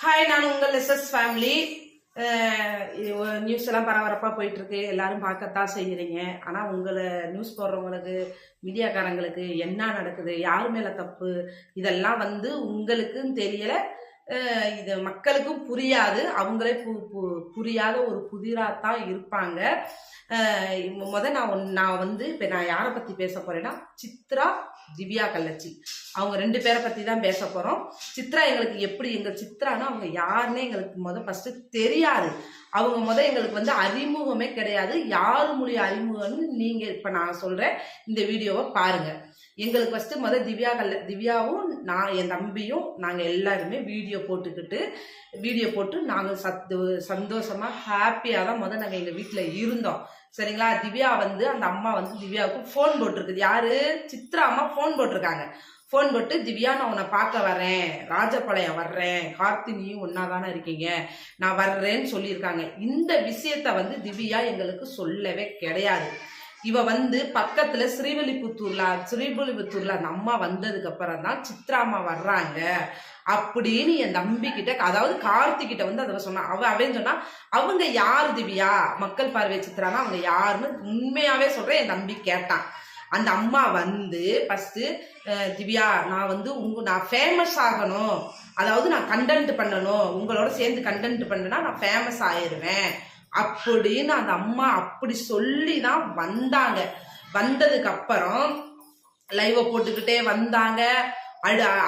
Hi, நான் உங்கள் SS family. News எல்லாம் பரபரப்பாக போயிட்டு இருக்கு. எல்லாரும் பார்க்கத்தான் செய்கிறீங்க. ஆனால் உங்களை நியூஸ் போடுறவங்களுக்கு, மீடியாக்காரங்களுக்கு என்ன நடக்குது, யார் மேலே தப்பு, இதெல்லாம் உங்களுக்கும் தெரியல. இது மக்களுக்கும் புரியாது. அவங்களே புரியாத ஒரு புதிராத்தான் இருப்பாங்க. இப்போ நான் யாரை பற்றி பேச போறேன்னா, சித்ரா, திவ்யா கள்ளச்சி, அவங்க 2 பேரை பற்றி தான் பேச போகிறோம். சித்ரா எங்களுக்கு எங்கள் சித்ரானா அவங்க யாருன்னே எங்களுக்கு ஃபர்ஸ்ட் தெரியாது. அவங்க எங்களுக்கு அறிமுகமே கிடையாது. யாரு மொழி அறிமுகம்னு நீங்கள் இப்போ நான் சொல்கிறேன், இந்த வீடியோவை பாருங்கள். எங்களுக்கு ஃபர்ஸ்ட் திவ்யாவும் நான், என் தம்பியும், நாங்கள் எல்லாருமே வீடியோ போட்டு நாங்கள் சந்தோஷமாக ஹாப்பியாக தான் நாங்கள் எங்கள் வீட்டில் இருந்தோம். சரிங்களா? திவ்யா அந்த அம்மா திவ்யாவுக்கு ஃபோன் போட்டிருக்குது. யாரு? சித்ரா அம்மா ஃபோன் போட்டிருக்காங்க. ஃபோன் போட்டு, திவ்யா நான் உன்னை பார்க்க வரேன், ராஜபாளையம் வர்றேன், கார்த்தினியும் ஒன்னா தானே இருக்கீங்க, நான் வர்றேன்னு சொல்லியிருக்காங்க. இந்த விஷயத்த திவ்யா எங்களுக்கு சொல்லவே கிடையாது. இவ பக்கத்துல ஸ்ரீவில்லிபுத்தூர்ல அந்த அம்மா வந்ததுக்கு அப்புறம் தான் சித்ரா அம்மா வர்றாங்க அப்படின்னு என் தம்பி கிட்ட, அதாவது கார்த்திக் கிட்ட அதை சொன்னா. அவன் சொன்னா, அவங்க யாரு திவ்யா, மக்கள் பார்வை சித்ரானா அவங்க யாருன்னு உண்மையாவே சொல்றேன். என் தம்பி கேட்டான். அந்த அம்மா ஃபர்ஸ்ட், திவ்யா நான் நான் ஃபேமஸ் ஆகணும், அதாவது நான் கண்டென்ட் பண்ணணும், உங்களோட சேர்ந்து கண்டென்ட் பண்ணனா நான் ஃபேமஸ் ஆயிருவேன் அப்படின்னு அந்த அம்மா அப்படி சொல்லி தான் வந்தாங்க. வந்ததுக்கு அப்புறம் லைவ போட்டுக்கிட்டே வந்தாங்க.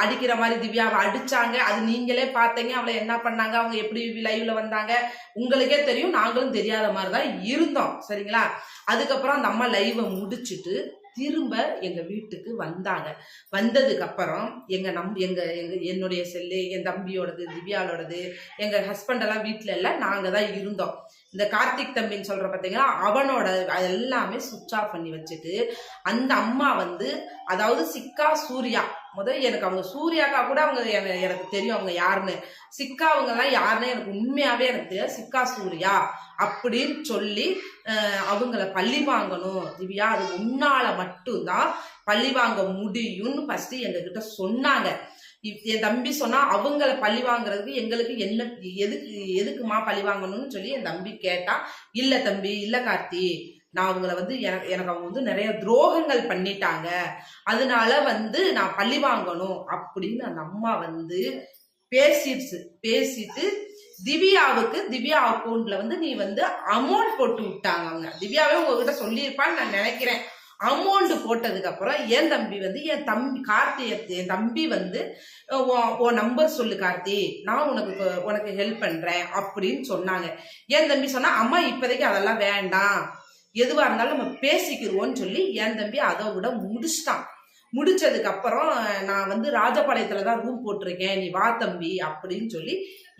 அடிக்கிற மாதிரி திவ்யாவை அடிச்சாங்க. அது நீங்களே பார்த்தீங்க. அவளை என்ன பண்ணாங்க, அவங்க எப்படி லைவ்ல வந்தாங்க உங்களுக்கே தெரியும். நாங்களும் தெரியாத மாதிரி தான் இருந்தோம். சரிங்களா? அதுக்கப்புறம் அந்த அம்மா லைவை முடிச்சுட்டு திரும்ப எங்க வீட்டுக்கு வந்தாங்க. வந்ததுக்கு அப்புறம் என்னுடைய செல்லு, என் தம்பியோடது, திவ்யாவோடது, எங்க ஹஸ்பண்ட் எல்லாம் வீட்டுல எல்லாம் நாங்க தான் இருந்தோம். இந்த கார்த்திக் தம்பின்னு சொல்ற பார்த்தீங்கன்னா, அவனோட எல்லாமே சுவிட்ச் ஆஃப் பண்ணி வச்சுட்டு அந்த அம்மா அதாவது சிக்கா சூர்யா, எனக்கு அவங்க சூர்யாக்கா கூட அவங்க எனக்கு தெரியும் அவங்க யாருன்னு. சிக்கா அவங்க எல்லாம் யாருன்னு எனக்கு உண்மையாவே எனக்கு தெரியாது. சிக்கா சூர்யா அப்படின்னு சொல்லி அவங்கள பழி வாங்கணும் திவ்யா, அது உன்னால மட்டும்தான் பழி வாங்க முடியும்னு ஃபர்ஸ்ட் எங்ககிட்ட சொன்னாங்க. என் தம்பி சொன்னா, அவங்கள பழி வாங்குறதுக்கு எங்களுக்கு என்ன, எதுக்குமா பழி வாங்கணும்னு சொல்லி என் தம்பி கேட்டா, இல்ல தம்பி, இல்ல கார்த்தி, நான் அவங்கள எனக்கு அவங்க நிறைய துரோகங்கள் பண்ணிட்டாங்க, அதனால நான் பழி வாங்கணும் அப்படின்னு அந்த அம்மா பேசிட்டு திவ்யா அக்கௌண்ட்ல நீ அமௌண்ட் போட்டு விட்டாங்க. அவங்க திவ்யாவே உங்ககிட்ட சொல்லியிருப்பான்னு நான் நினைக்கிறேன். அமௌண்ட் போட்டதுக்கு அப்புறம் என் தம்பி என் தம்பி உன் நம்பர் சொல்லு கார்த்தி, நான் உனக்கு ஹெல்ப் பண்றேன் அப்படின்னு சொன்னாங்க. என் தம்பி சொன்னா, அம்மா இப்போதைக்கு அதெல்லாம் வேண்டாம், எதுவா இருந்தாலும் நம்ம பேசிக்கிருவோம்னு சொல்லி என் தம்பி அதை விட முடிச்சிட்டான். முடிச்சதுக்கு அப்புறம் நான் ராஜபாளையத்துல தான் ரூம் போட்டிருக்கேன், நீ வா தம்பி அப்படின்னு சொல்லி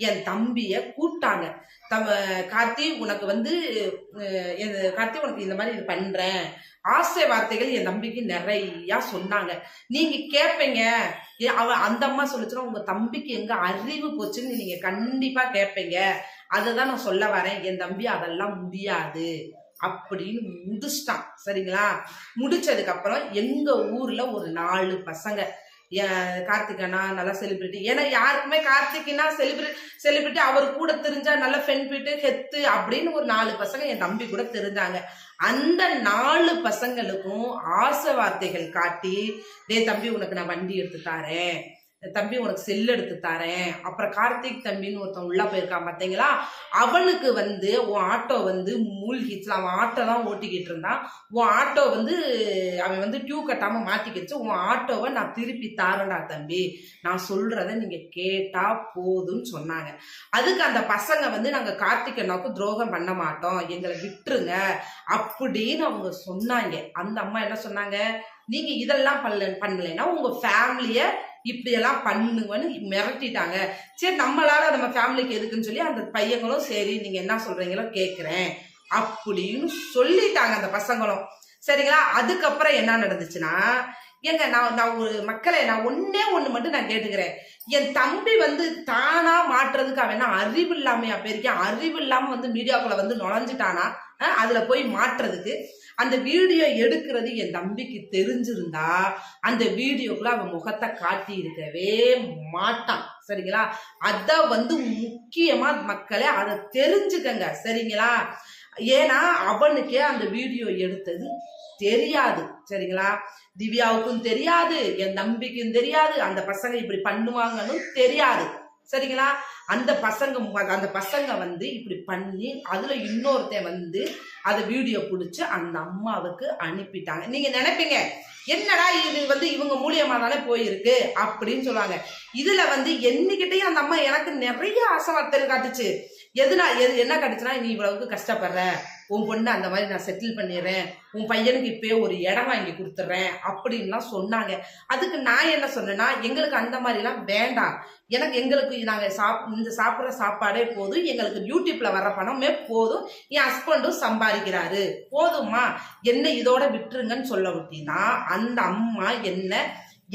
என் தம்பிய கூப்பிட்டாங்க. கார்த்தி உனக்கு கார்த்தி உனக்கு இந்த மாதிரி இது பண்றேன், ஆசை வார்த்தைகள் என் தம்பிக்கு நிறைய சொன்னாங்க. நீங்க கேட்பீங்க, அந்த அம்மா சொல்லிச்சுன்னா உங்க தம்பிக்கு எங்க அறிவு போச்சுன்னு நீங்க கண்டிப்பா கேட்பீங்க. அததான் நான் சொல்ல வரேன். என் தம்பி அதெல்லாம் முடியாது அப்படின்னு முடிச்சிட்டான். சரிங்களா? முடிச்சதுக்கு அப்புறம் எங்க ஊர்ல ஒரு 4 பசங்க, கார்த்திகனா நல்ல செலிபிரிட்டி, ஏன்னா யாருக்குமே கார்த்திக்னா செலிபிரிட்டி அவர் கூட தெரிஞ்சா நல்ல பெண்பிட்டு ஹெத்து அப்படின்னு ஒரு 4 பசங்க என் தம்பி கூட தெரிஞ்சாங்க. அந்த 4 பசங்களுக்கும் ஆசை வார்த்தைகள் காட்டி, டேய் தம்பி உனக்கு நான் வண்டி எடுத்து தாரேன், தம்பி உனக்கு செல் எடுத்து தரேன், அப்புறம் கார்த்திக் தம்பின்னு ஒருத்தன் உள்ள போயிருக்கான் பார்த்தீங்களா, அவனுக்கு உன் ஆட்டோ மூழ்கிச்சு, அவன் ஆட்டோ தான் ஓட்டிக்கிட்டு இருந்தான், உன் ஆட்டோ அவன் டியூ கட்டாம மாட்டிக்கிடுச்சு, உன் ஆட்டோவை நான் திருப்பி தாரேன்டா தம்பி, நான் சொல்றத நீங்க கேட்டா போதும்னு சொன்னாங்க. அதுக்கு அந்த பசங்க நாங்க கார்த்திக் அண்ணாவுக்கு துரோகம் பண்ண மாட்டோம், எங்களை விட்டுருங்க அப்படின்னு அவங்க சொன்னாங்க. அந்த அம்மா என்ன சொன்னாங்க, நீங்க இதெல்லாம் பண்ணலைன்னா உங்க ஃபேமிலிய இப்படியெல்லாம் பண்ணுங்கன்னு மிரட்டிட்டாங்க. சரி, நம்மளால நம்ம ஃபேமிலிக்கு எதுக்குன்னு சொல்லி அந்த பையங்களும், சரி நீங்க என்ன சொல்றீங்களோ கேட்கிறேன் அப்படின்னு சொல்லிட்டாங்க அந்த பசங்களும். சரிங்களா? அதுக்கப்புறம் என்ன நடந்துச்சுன்னா, நான் ஒரு மக்களை நான் ஒண்ணு மட்டும் நான் கேட்டுக்கிறேன். என் தம்பி தானா மாற்றுறதுக்கு அவன் என்ன அறிவு இல்லாமையா போயிருக்கேன்? அறிவு இல்லாம மீடியாக்குள்ள நுழைஞ்சிட்டானா? அதுல போய் மாட்டுறதுக்கு. அந்த வீடியோ எடுக்கிறது என் தம்பிக்கு தெரிஞ்சிருந்தா அந்த வீடியோக்குள்ள அவன் முகத்தை காட்டி இருக்கவே மாட்டான். சரிங்களா? அத முக்கியமா மக்களே அதை தெரிஞ்சுக்கங்க. சரிங்களா? ஏன்னா அவனுக்கே அந்த வீடியோ எடுத்தது தெரியாது. சரிங்களா? திவ்யாவுக்கும் தெரியாது, என் தம்பிக்கும் தெரியாது, அந்த பசங்க இப்படி பண்ணுவாங்கன்னு தெரியாது. சரிங்களா? அந்த பசங்க இப்படி பண்ணி அதுல இன்னொருத்தன் அதை வீடியோ பிடிச்சு அந்த அம்மாவுக்கு அனுப்பிட்டாங்க. நீங்க நினைப்பீங்க என்னடா இது இவங்க மூலியமா தானே போயிருக்கு அப்படின்னு சொல்லுவாங்க. இதுல என்னகிட்டயும் அந்த அம்மா எனக்கு நிறைய ஆசைவார்த்தைகள் காட்டுச்சு. என்ன காட்டுச்சுன்னா, நீ இவ்வளவுக்கு கஷ்டப்படுற, உன் பொண்ணு அந்த மாதிரி நான் செட்டில் பண்ணிடுறேன், உன் பையனுக்கு இப்பயே ஒரு இடம் வாங்கி கொடுத்துட்றேன் அப்படின்லாம் சொன்னாங்க. அதுக்கு நான் என்ன சொன்னேன்னா, எங்களுக்கு அந்த மாதிரிலாம் வேண்டாம், எங்களுக்கு நாங்க இந்த சாப்பிட்ற சாப்பாடே போதும், எங்களுக்கு யூடியூப்ல வர்ற பணமே போதும், என் ஹஸ்பண்டும் சம்பாதிக்கிறாரு, போதுமா, என்ன இதோட விட்டுருங்கன்னு சொல்ல விட்டீங்கன்னா அந்த அம்மா என்ன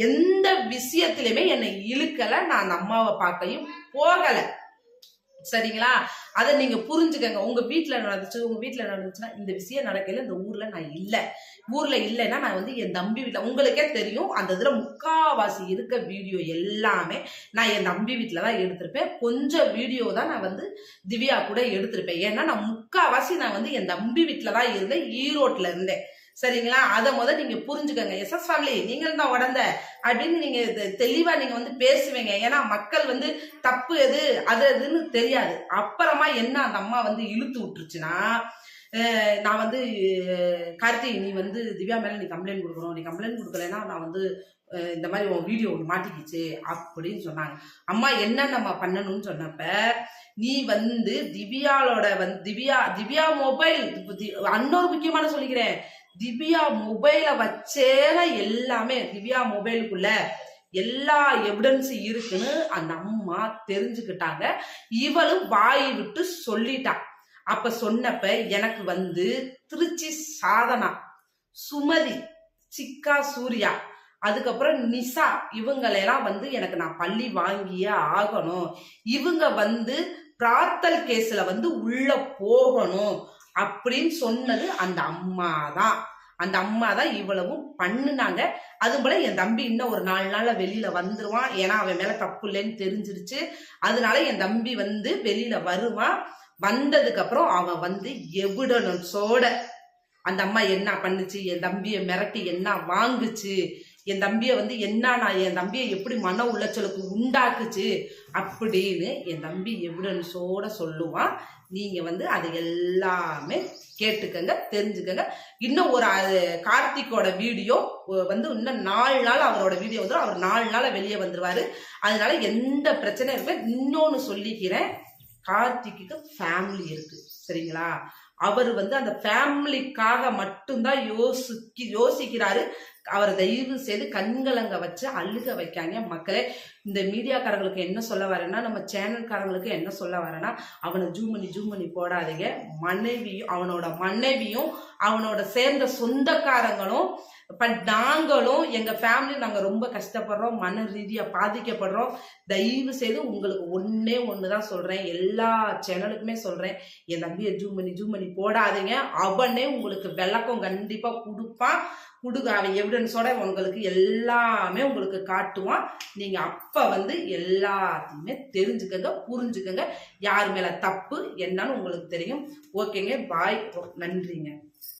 எந்த விஷயத்திலுமே என்னை இழுக்கல. நான் அந்த அம்மாவை பார்க்கையும் போகல. சரிங்களா? அதை நீங்க புரிஞ்சுக்கங்க. உங்க வீட்டுல நடந்துச்சுன்னா, இந்த விஷயம் நடக்கல, இந்த ஊர்ல நான் இல்லைன்னா நான் என் தம்பி வீட்டுல, உங்களுக்கே தெரியும் அந்த இதுல முக்காவாசி இருக்க வீடியோ எல்லாமே நான் என் தம்பி வீட்டுலதான் எடுத்திருப்பேன். கொஞ்சம் வீடியோ தான் நான் திவ்யா கூட எடுத்திருப்பேன். ஏன்னா நான் முக்காவாசி நான் என் தம்பி வீட்டுலதான் இருந்தேன், ஈரோட்ல இருந்தேன். சரிங்களா? அதை நீங்க புரிஞ்சுக்கங்க. எஸ்எஸ் ஃபேமிலி நீங்கள் தான் உடந்த அப்படின்னு நீங்க தெளிவா நீங்க பேசுவீங்க. ஏன்னா மக்கள் தப்பு எது அது எதுன்னு தெரியாது. அப்புறமா என்ன அந்த அம்மா இழுத்து விட்டுருச்சுன்னா, நான் கார்த்தி நீ திவ்யா மேல நீ கம்ப்ளைண்ட் கொடுக்கணும், நீ கம்ப்ளைண்ட் கொடுக்கலன்னா நான் இந்த மாதிரி உன் வீடியோ ஒன்று மாட்டிக்கிச்சு அப்படின்னு சொன்னாங்க. அம்மா என்னென்னம்மா பண்ணணும்னு சொன்னப்ப, நீ திவ்யாலோட திவ்யா மொபைல், இன்னொரு முக்கியமான சொல்லிக்கிறேன், திவ்யா மொபைல வச்சேதான் எல்லாமே, திவ்யா மொபைலுக்குள்ள எல்லா எவிடன்ஸ் இருக்குன்னு அந்த அம்மா தெரிஞ்சுக்கிட்டாங்க. இவளும் வாய் விட்டு சொல்லிட்டான். அப்ப சொன்னப்ப எனக்கு திருச்சி சாதனா, சுமதி, சிக்கா சூர்யா, அதுக்கப்புறம் நிசா, இவங்களெல்லாம் எனக்கு நான் பள்ளி வாங்கியே ஆகணும், இவங்க பிரார்த்தல் கேஸ்ல உள்ள போகணும் அப்படின்னு சொன்னது அந்த அம்மா தான். அந்த அம்மா தான் இவ்வளவும் பண்ணுனாங்க. அது போல என் தம்பி இன்னும் ஒரு 4 நாள்ல வெளியில வந்துருவான். ஏன்னா அவன் மேல தப்பு இல்லைன்னு தெரிஞ்சிருச்சு. அதனால என் தம்பி வெளியில வருவான். வந்ததுக்கு அப்புறம் அவன் எவிடன்ஸோட அந்த அம்மா என்ன பண்ணுச்சு, என் தம்பியை மிரட்டி என்ன வாங்குச்சு, என் தம்பியை என் தம்பியை எப்படி மன உளைச்சலுக்கு உண்டாக்குச்சு அப்படின்னு என் தம்பி எவிடன்ஸோட சொல்லுவான். நீங்க அதை எல்லாமே கேட்டுக்கங்க, தெரிஞ்சுக்கங்க. இன்னும் ஒரு கார்த்திகோட வீடியோ இன்னும் 4 நாள் அவரோட வீடியோ வந்துடும். அவர் 4 நாள் வெளியே வந்துருவாரு. அதனால எந்த பிரச்சனையும் இருக்கு. இன்னொன்னு சொல்லிக்கிறேன், கார்த்திக்கு ஃபேமிலி இருக்கு. சரிங்களா? அவர் அந்த ஃபேமிலிக்காக மட்டும்தான் யோசிக்கிறாரு. அவரை தயவு செய்து கண்கலங்க வச்சு அழுக வைக்காங்க. மக்களே, இந்த மீடியாக்காரங்களுக்கு என்ன சொல்ல வரேன்னா, நம்ம சேனல்காரங்களுக்கு என்ன சொல்ல வரேன்னா, அவனை ஜூம் பண்ணி போடாதீங்க. அவனோட மனைவியும் அவனோட சேர்ந்த சொந்தக்காரங்களும் நாங்களும் எங்க ஃபேமிலி நாங்க ரொம்ப கஷ்டப்படுறோம், மன ரீதியா பாதிக்கப்படுறோம். தயவு செய்து உங்களுக்கு ஒண்ணுதான் சொல்றேன், எல்லா சேனலுக்குமே சொல்றேன், என் தம்பியை ஜூம் பண்ணி போடாதீங்க. அவனே உங்களுக்கு விளக்கம் கண்டிப்பா கொடுப்பான். அவன் எவிடன்ஸோட உங்களுக்கு எல்லாமே உங்களுக்கு காட்டுவான். நீங்க அப்ப எல்லாத்தையுமே தெரிஞ்சுக்கங்க, புரிஞ்சுக்கங்க, யார் மேல தப்பு என்னன்னு உங்களுக்கு தெரியும். ஓகேங்க, பாய், நன்றிங்க.